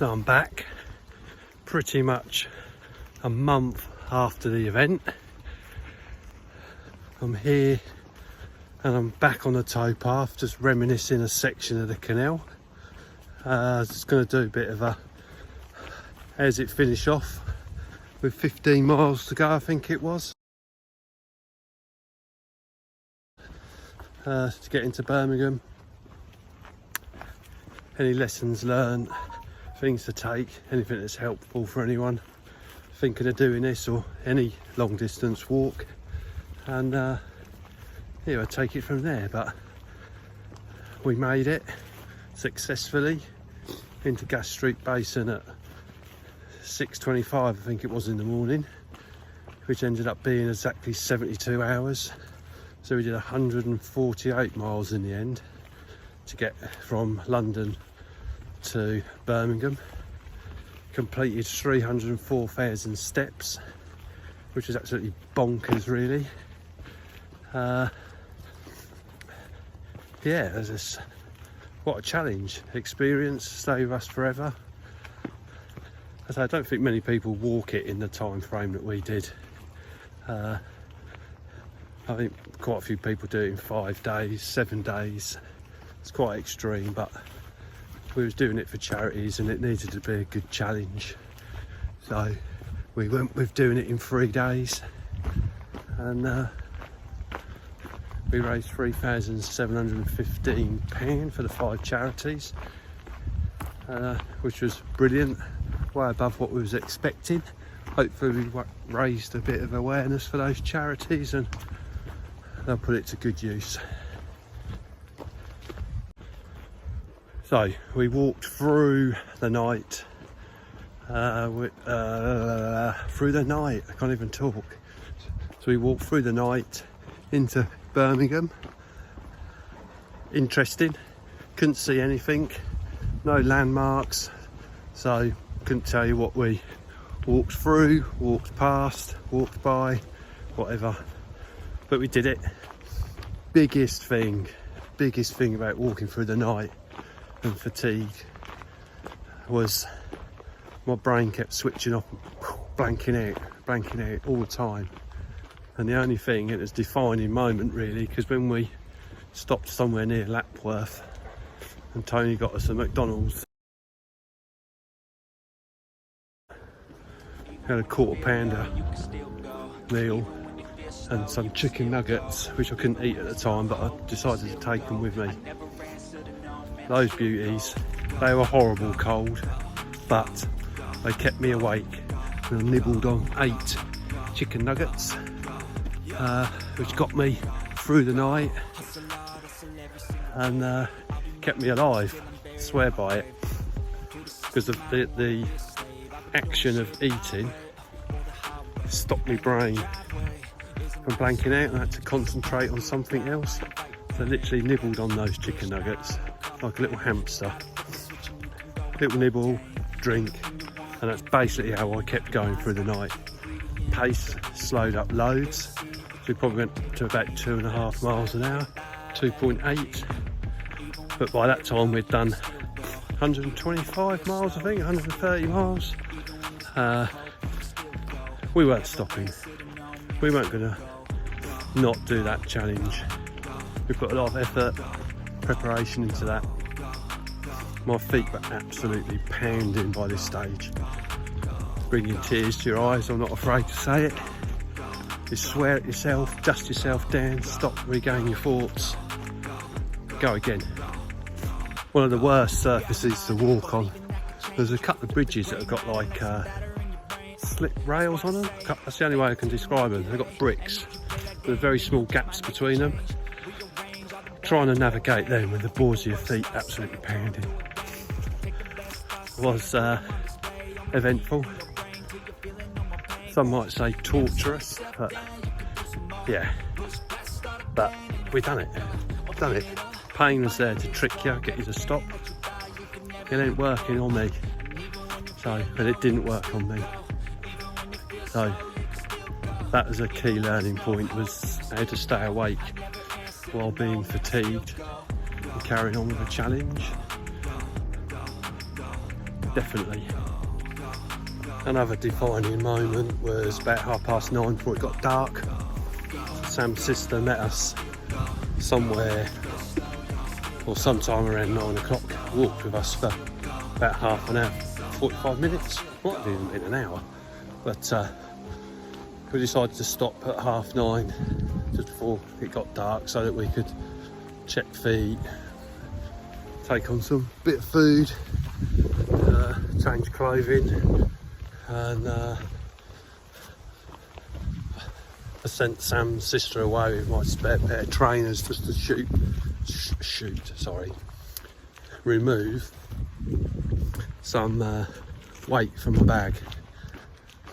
So I'm back pretty much a month after the event. I'm here and I'm back on the towpath, just reminiscing a section of the canal. Just going to do a bit of a how's it finish off with 15 miles to go, I think it was, to get into Birmingham. Any lessons learned, things to take, anything that's helpful for anyone thinking of doing this or any long distance walk, and yeah, I'll take it from there. But we made it successfully into Gas Street Basin at 6:25, I think it was, in the morning, which ended up being exactly 72 hours. So we did 148 miles in the end to get from London to Birmingham. Completed 304,000 steps, which was absolutely bonkers, really. Yeah, there's this, what a challenge, experience, stay with us forever. As I don't think many people walk it in the time frame that we did. I think quite a few people do it in 5 days, 7 days. It's quite extreme, but we was doing it for charities and it needed to be a good challenge. So we went with doing it in 3 days, and we raised £3,715 for the 5 charities, which was brilliant, way above what we was expecting. Hopefully we raised a bit of awareness for those charities and they'll put it to good use. So we walked through the night, I can't even talk. So we walked through the night into Birmingham. Interesting, couldn't see anything, no landmarks, so couldn't tell you what we walked through, walked past, walked by, whatever, but we did it. Biggest thing about walking through the night and fatigue was my brain kept switching off, blanking out all the time. And the only thing, it was a defining moment really, because when we stopped somewhere near Lapworth and Tony got us a McDonald's, had a quarter pounder meal and some chicken nuggets, which I couldn't eat at the time, but I decided to take them with me. Those beauties, they were horrible cold, but they kept me awake, and I nibbled on 8 chicken nuggets, which got me through the night and kept me alive. I swear by it, because of the action of eating stopped my brain from blanking out, and I had to concentrate on something else. So I literally nibbled on those chicken nuggets like a little hamster. Little nibble, drink, and that's basically how I kept going through the night. Pace slowed up loads, so we probably went to about 2.5 miles an hour, 2.8. But by that time we'd done 125 miles, I think, 130 miles. We weren't stopping. We weren't gonna not do that challenge. We put a lot of effort, preparation into that. My feet were absolutely pounding by this stage, bringing tears to your eyes, I'm not afraid to say it. You swear at yourself, dust yourself down, stop, regain your thoughts, go again. One of the worst surfaces to walk on. There's a couple of bridges that have got like slip rails on them. That's the only way I can describe them. They've got bricks. There's very small gaps between them. Trying to navigate them with the balls of your feet absolutely pounding was eventful. Some might say torturous, but yeah. But we done it. Pain was there to trick you, get you to stop. It ain't working on me. So, but it didn't work on me. So that was a key learning point, was how to stay awake while being fatigued and carrying on with a challenge. definitely. Another defining moment was about 9:30 before it got dark. Sam's sister met us somewhere, or sometime around 9 o'clock, walked with us for about half an hour, 45 minutes, might have even been an hour, but we decided to stop at 9:30 just before it got dark so that we could check feet, take on some bit of food, change clothing, and I sent Sam's sister away with my spare pair of trainers just to remove some weight from my bag.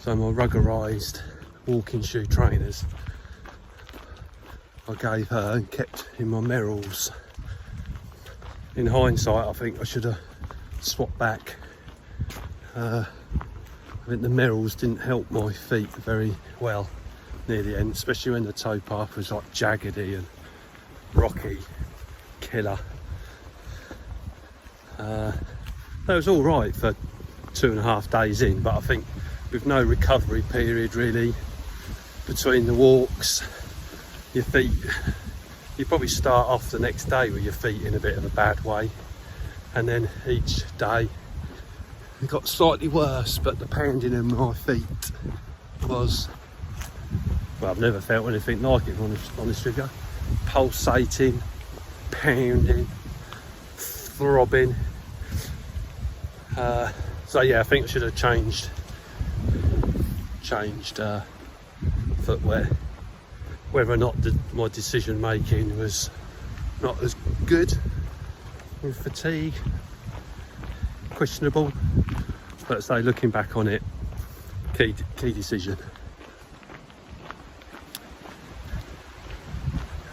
So my ruggerised walking shoe trainers I gave her and kept in my Merrells. In hindsight, I think I should have swapped back. I think the Merrells didn't help my feet very well near the end, especially when the towpath was like jaggedy and rocky, killer. That was all right for 2.5 days in, but I think with no recovery period really between the walks, your feet, you probably start off the next day with your feet in a bit of a bad way, and then each day it got slightly worse, but the pounding in my feet was, well, I've never felt anything like it, honest with you. Pulsating, pounding, throbbing. So yeah, I think I should have changed footwear. Whether or not my decision making was not as good with fatigue, questionable, but say looking back on it, key decision.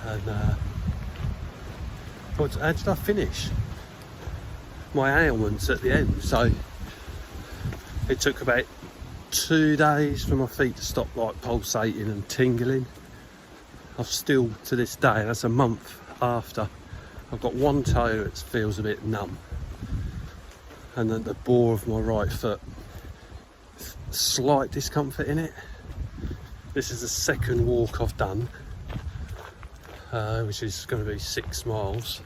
And how did I finish? My ailments at the end, so it took about 2 days for my feet to stop like pulsating and tingling. I've still, to this day, that's a month after, I've got one toe that feels a bit numb, and then the ball of my right foot, slight discomfort in it. This is the second walk I've done, which is going to be 6 miles.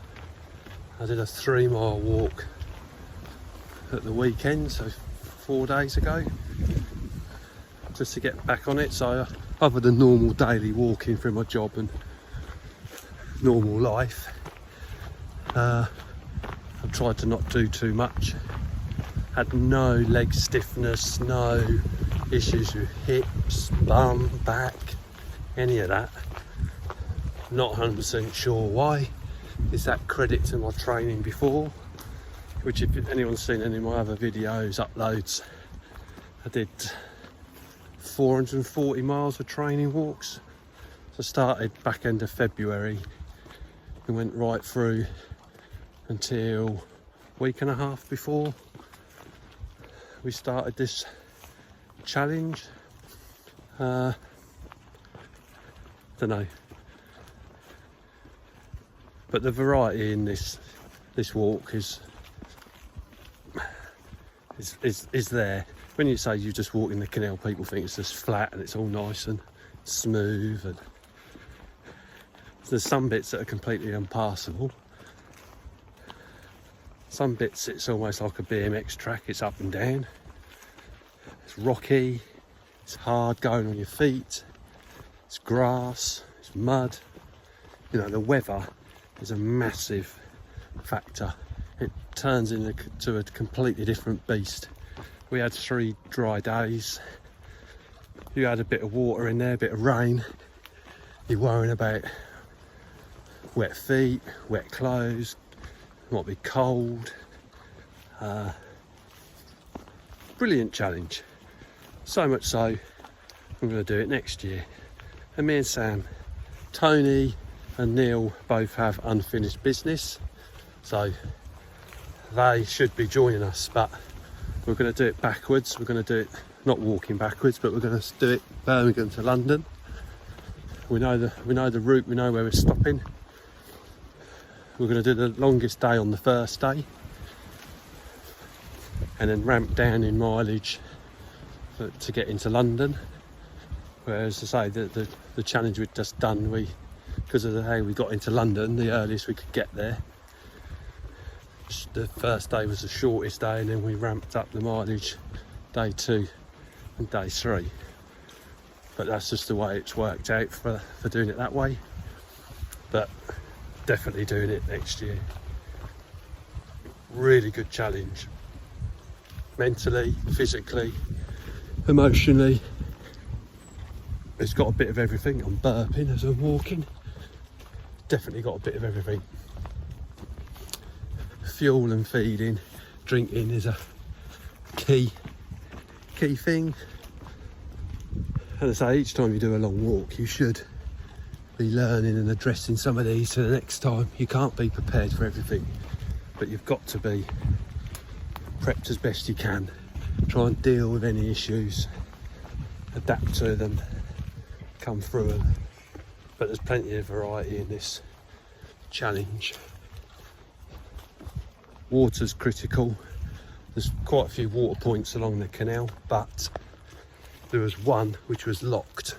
I did a 3-mile walk at the weekend, so 4 days ago, just to get back on it. So other than normal daily walking through my job and normal life, I've tried to not do too much. Had no leg stiffness, no issues with hips, bum, back, any of that. Not 100% sure why. Is that credit to my training before, which if anyone's seen any of my other videos, uploads, I did 440 miles of training walks. So I started back end of February and went right through until a week and a half before we started this challenge. Don't know, but the variety in this walk is there. When you say you just walk in the canal, people think it's just flat and it's all nice and smooth, and there's some bits that are completely impassable. Some bits it's almost like a BMX track, it's up and down, it's rocky, it's hard going on your feet, it's grass, it's mud. You know, the weather is a massive factor. It turns into a completely different beast. We had 3 dry days. You had a bit of water in there, a bit of rain. You're worrying about wet feet, wet clothes, might be cold. Brilliant challenge. So much so, I'm going to do it next year. And me and Sam, Tony and Neil both have unfinished business, so they should be joining us, but we're going to do it backwards. We're going to do it, not walking backwards, but we're going to do it Birmingham to London. We know the route, we know where we're stopping. We're going to do the longest day on the first day, and then ramp down in mileage to get into London. Whereas, I say, the challenge we'd just done, because of how we got into London, the earliest we could get there, the first day was the shortest day, and then we ramped up the mileage day 2 and day 3. But that's just the way it's worked out for doing it that way. But definitely doing it next year. Really good challenge. Mentally, physically, emotionally. It's got a bit of everything. I'm burping as I'm walking. Definitely got a bit of everything. Fuel and feeding, drinking is a key thing. And I say, each time you do a long walk, you should be learning and addressing some of these to the next time. You can't be prepared for everything, but you've got to be prepped as best you can. Try and deal with any issues, adapt to them, come through them. But there's plenty of variety in this challenge. Water's critical. There's quite a few water points along the canal, but there was one which was locked,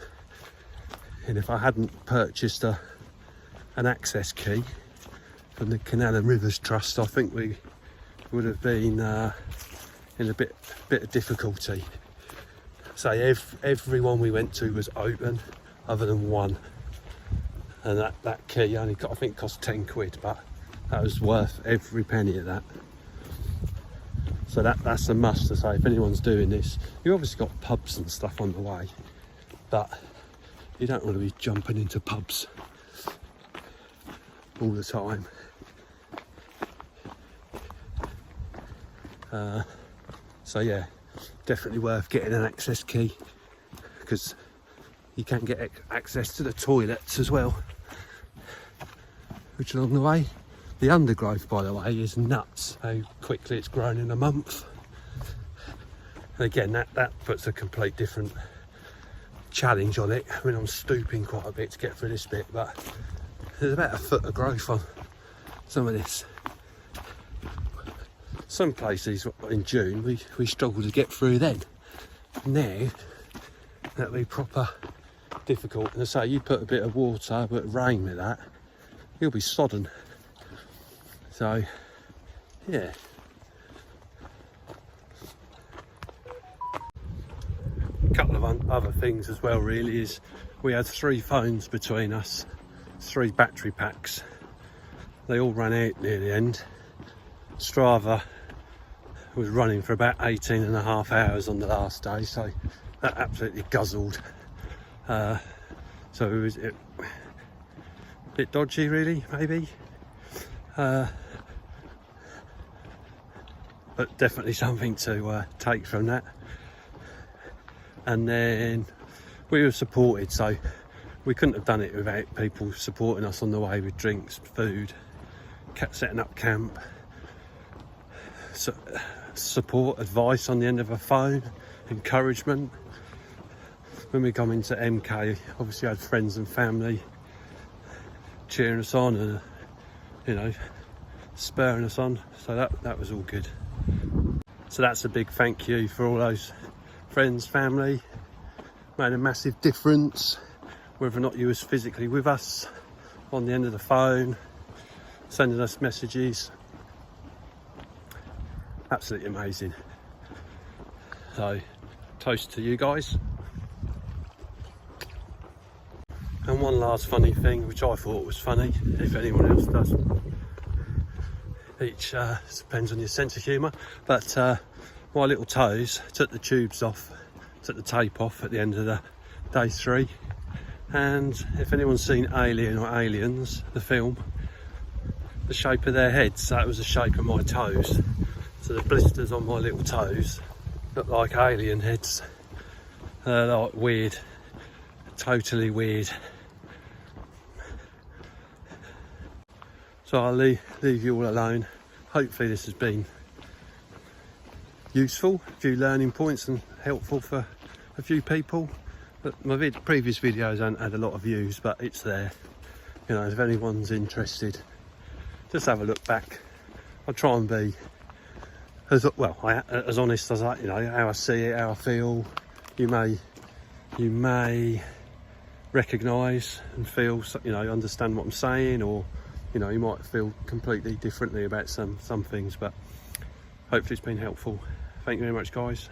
and if I hadn't purchased an access key from the Canal and Rivers Trust, I think we would have been in a bit of difficulty. So every one we went to was open, other than one, and that key only I think cost 10 quid, but that was worth every penny of that. So that's a must to say if anyone's doing this. You've obviously got pubs and stuff on the way, but you don't want to be jumping into pubs all the time. So yeah, definitely worth getting an access key, because you can get access to the toilets as well, which along the way. The undergrowth, by the way, is nuts how quickly it's grown in a month. And again, that puts a complete different challenge on it. I mean, I'm stooping quite a bit to get through this bit, but there's about a foot of growth on some of this. Some places in June we struggle to get through then. Now that'll be proper difficult. And I say, you put a bit of water, a bit of rain with that, you'll be sodden. So yeah. A couple of other things as well really is we had 3 phones between us, 3 battery packs. They all ran out near the end. Strava was running for about 18.5 hours on the last day, so that absolutely guzzled. So it was a bit dodgy really, maybe. But definitely something to take from that. And then we were supported, so we couldn't have done it without people supporting us on the way with drinks, food, setting up camp, support, advice on the end of a phone, encouragement. When we come into MK, obviously I had friends and family cheering us on and, you know, spurring us on, so that was all good. So that's a big thank you for all those friends, family. Made a massive difference, whether or not you was physically with us, on the end of the phone, sending us messages. Absolutely amazing. So toast to you guys. And one last funny thing, which I thought was funny, if anyone else does. Each depends on your sense of humour, but my little toes took the tubes off, took the tape off at the end of the day 3. And if anyone's seen Alien or Aliens, the film, the shape of their heads, that was the shape of my toes. So the blisters on my little toes look like alien heads. They're like weird, totally weird. So I'll leave you all alone. Hopefully this has been useful, a few learning points and helpful for a few people. But my previous videos haven't had a lot of views, but it's there. You know, if anyone's interested, just have a look back. I'll try and be as well, as honest as I, you know, how I see it, how I feel. You may recognise and feel, you know, understand what I'm saying, or you know, you might feel completely differently about some things, but hopefully it's been helpful. Thank you very much, guys.